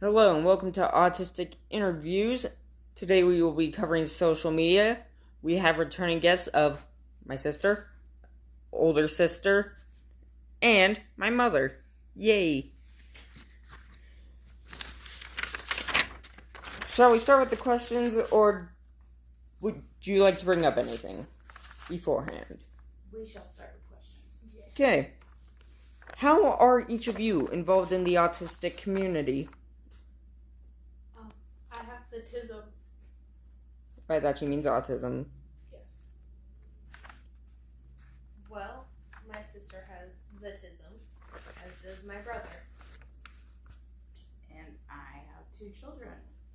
Hello and welcome to Autistic Interviews. Today we will be covering social media. We have returning guests of my sister, older sister, and my mother. Yay! Shall we start with the questions, or would you like to bring up anything beforehand? We shall start with questions. Okay. How are each of you involved in the autistic community? I have the TISM. By that she means autism. Yes. Well, my sister has the TISM, as does my brother. And I have 2 children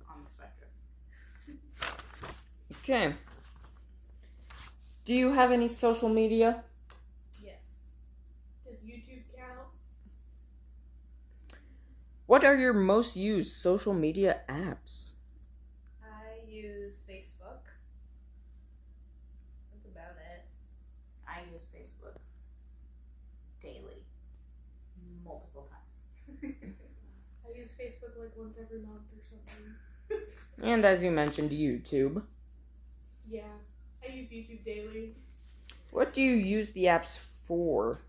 on the spectrum. Okay. Do you have any social media? Yes. Does YouTube count? What are your most used social media apps? I use Facebook. That's about it. I use Facebook daily, multiple times. I use Facebook like once every month or something. And as you mentioned, YouTube. Yeah. I use YouTube daily. What do you use the apps for?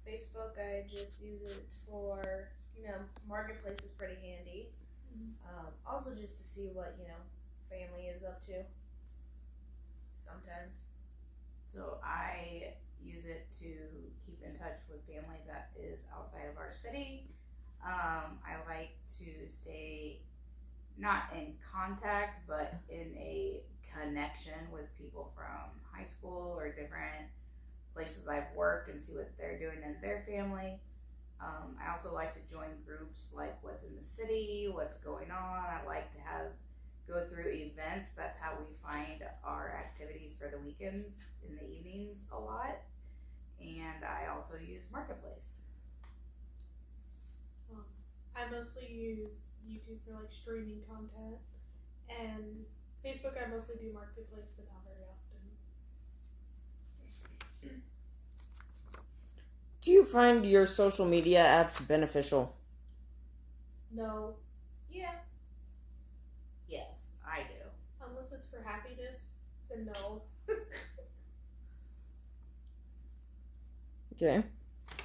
Facebook, I just use it for, Marketplace is pretty handy. Also just to see what, family is up to. Sometimes. So I use it to keep in touch with family that is outside of our city. I like to stay not in contact, but in a connection with people from high school or different places I've worked and see what they're doing in their family. I also like to join groups like what's in the city, what's going on. I like to go through events. That's how we find our activities for the weekends in the evenings a lot. And I also use Marketplace. I mostly use YouTube for like streaming content, and Facebook I mostly do Marketplace, but not very often. Do you find your social media apps beneficial? No. Yeah. Yes, I do. Unless it's for happiness, then no. Okay.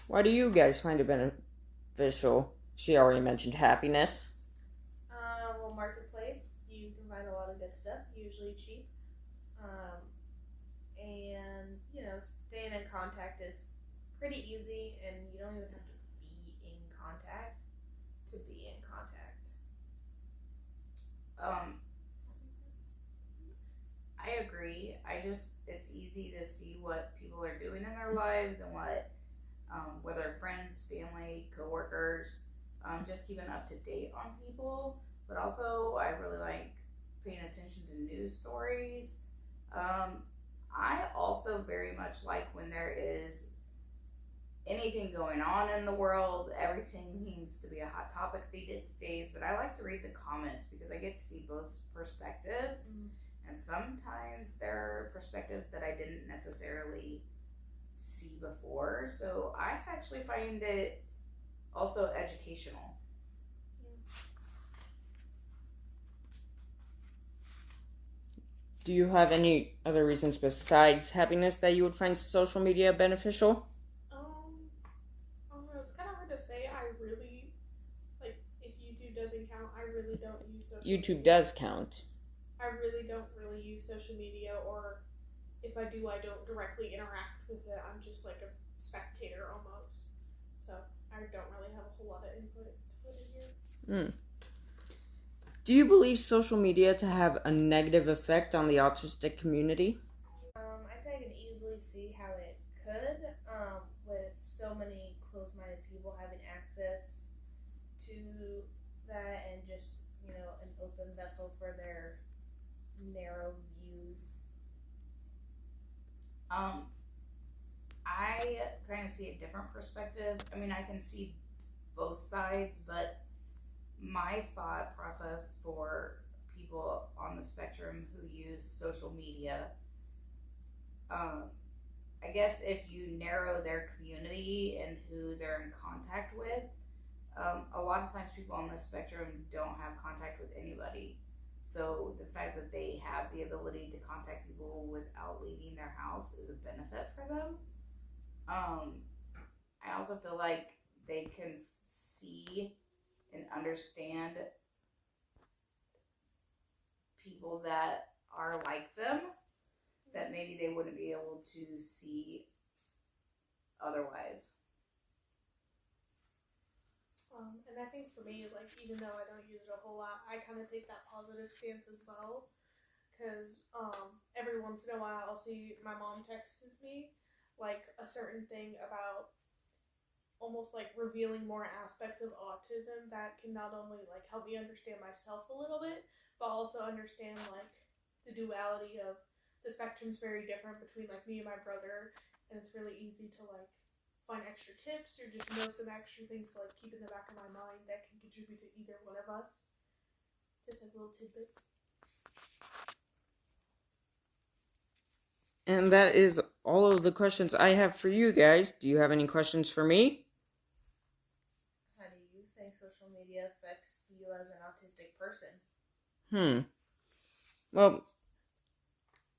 Why do you guys find it beneficial? She already mentioned happiness. Well, Marketplace, you can find a lot of good stuff, usually cheap. And, staying in contact is pretty easy, and you don't even have to be in contact to be in contact. Does that make sense? I agree. It's easy to see what people are doing in their lives and what, whether friends, family, coworkers, just keeping up to date on people. But also, I really like paying attention to news stories. I also very much like when there is anything going on in the world. Everything seems to be a hot topic these days, but I like to read the comments because I get to see both perspectives. And sometimes there are perspectives that I didn't necessarily see before. So I actually find it also educational. Do you have any other reasons besides happiness that you would find social media beneficial? I don't know. It's kind of hard to say. I really, if YouTube doesn't count, I really don't use social media. YouTube does count. I really don't use social media, or if I do, I don't directly interact with it. I'm just like a spectator almost. So I don't really have a whole lot of input to put in here. Do you believe social media to have a negative effect on the autistic community? I'd say I can easily see how it could, with so many closed-minded people having access to that and just, an open vessel for their narrow views. I kind of see a different perspective. I mean, I can see both sides, but my thought process for people on the spectrum who use social media, I guess if you narrow their community community and who they're in contact with. A lot of times people on the spectrum don't have contact with anybody. So the fact that they have the ability to contact people without leaving their house is a benefit for them. I also feel like they can see and understand people that are like them that maybe they wouldn't be able to see otherwise. And I think for me, like, even though I don't use it a whole lot, I kind of take that positive stance as well. Because every once in a while, I'll see my mom texted me, like, a certain thing about almost, like, revealing more aspects of autism that can not only, like, help me understand myself a little bit, but also understand, like, the duality of the spectrum's very different between, like, me and my brother, and it's really easy to, like, find extra tips or just know some extra things to like keep in the back of my mind that can contribute to either one of us. Just like little tidbits. And that is all of the questions I have for you guys. Do you have any questions for me? How do you think social media affects you as an autistic person? Well,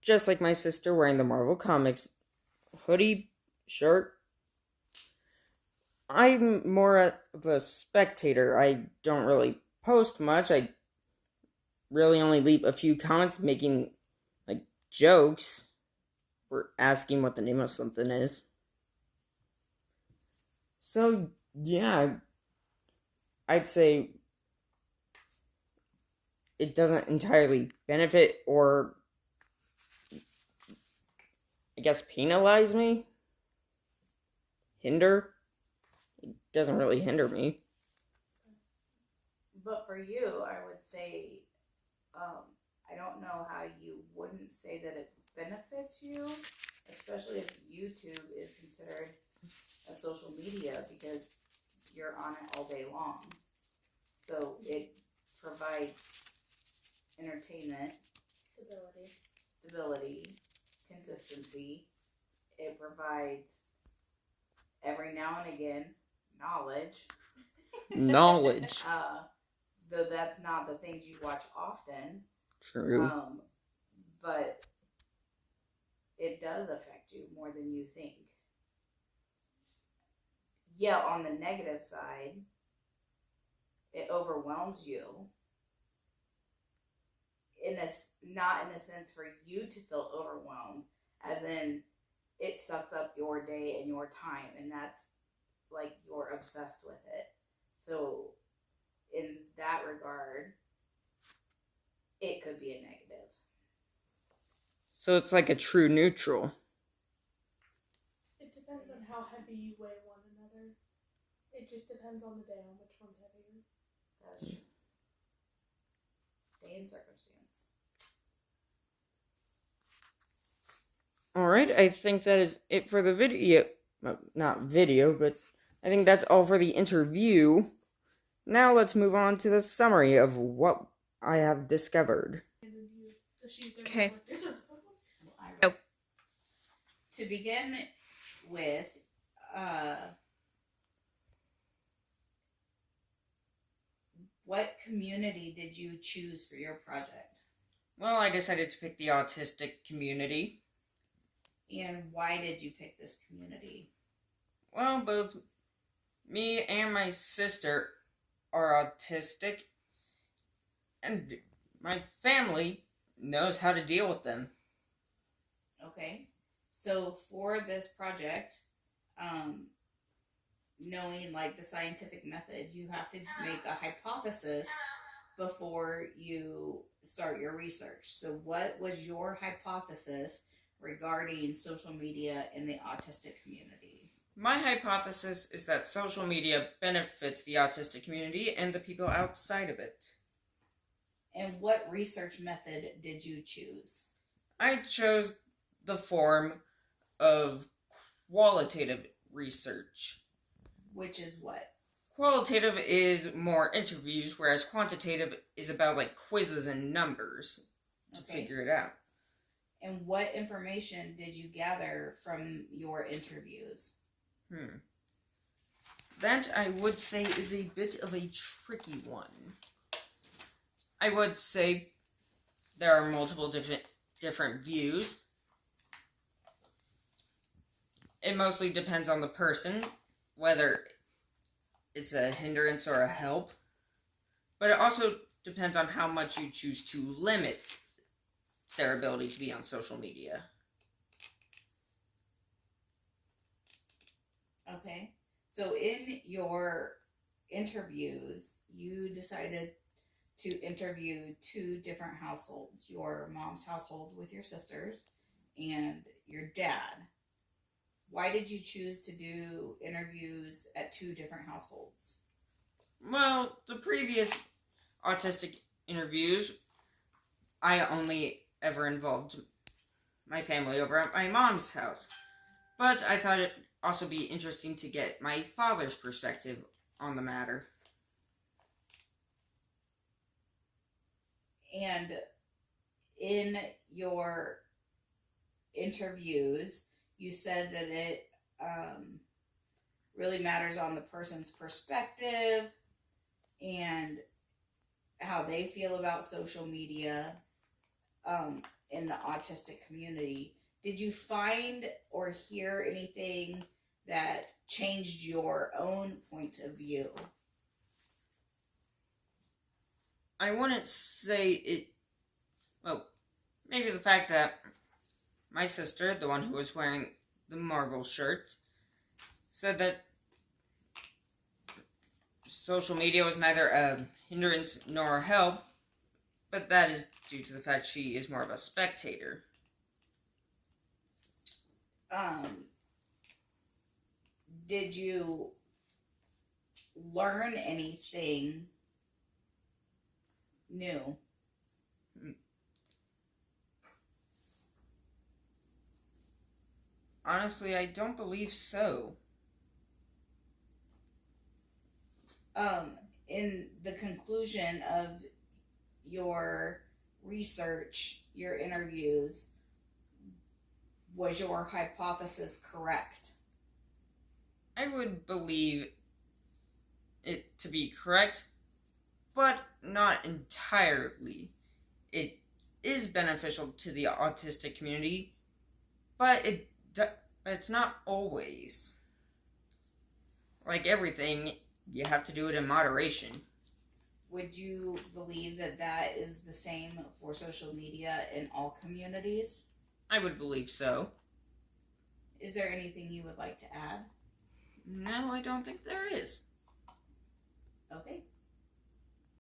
just like my sister wearing the Marvel Comics hoodie, shirt, I'm more of a spectator. I don't really post much. I really only leave a few comments making, like, jokes or asking what the name of something is. So, yeah, I'd say it doesn't entirely benefit or, I guess, penalize me. Hinder. It doesn't really hinder me. But for you, I would say, I don't know how you wouldn't say that it benefits you, especially if YouTube is considered a social media because you're on it all day long. So it provides entertainment, stability, consistency. It provides every now and again knowledge. Though that's not the things you watch often. True. But it does affect you more than you think. Yeah, on the negative side, it overwhelms you. Not in a sense for you to feel overwhelmed, as in it sucks up your day and your time, and that's like you're obsessed with it. So in that regard, it could be a negative. So it's like a true neutral. It depends on how heavy you weigh one another. It just depends on the day on which one's heavier. That's true. Day and circumstance. Alright, I think that is it for the video. Well, not video, but I think that's all for the interview. Now let's move on to the summary of what I have discovered. Okay. So, to begin with, what community did you choose for your project? Well, I decided to pick the autistic community. And why did you pick this community? Well, both me and my sister are autistic, and my family knows how to deal with them. Okay, so for this project, knowing like the scientific method, you have to make a hypothesis before you start your research. So what was your hypothesis regarding social media in the autistic community? My hypothesis is that social media benefits the autistic community and the people outside of it. And what research method did you choose? I chose the form of qualitative research. Which is what? Qualitative is more interviews, whereas quantitative is about like quizzes and numbers to figure it out. And what information did you gather from your interviews? That I would say is a bit of a tricky one. I would say there are multiple different views. It mostly depends on the person, whether it's a hindrance or a help. But it also depends on how much you choose to limit their ability to be on social media. Okay. So in your interviews, you decided to interview two different households, your mom's household with your sisters and your dad. Why did you choose to do interviews at two different households? Well, the previous autistic interviews, I only ever involved my family over at my mom's house. But I thought it'd also be interesting to get my father's perspective on the matter. And in your interviews, you said that it really matters on the person's perspective and how they feel about social media in the autistic community. Did you find or hear anything that changed your own point of view? I wouldn't say it. Well, maybe the fact that my sister, the one who was wearing the Marvel shirt, said that social media was neither a hindrance nor a help, but that is due to the fact she is more of a spectator. Did you learn anything new? Honestly, I don't believe so. In the conclusion of your research, your interviews, was your hypothesis correct? I would believe it to be correct, but not entirely. It is beneficial to the autistic community, but it's not always. Like everything, you have to do it in moderation. Would you believe that that is the same for social media in all communities? I would believe so. Is there anything you would like to add? No, I don't think there is. Okay.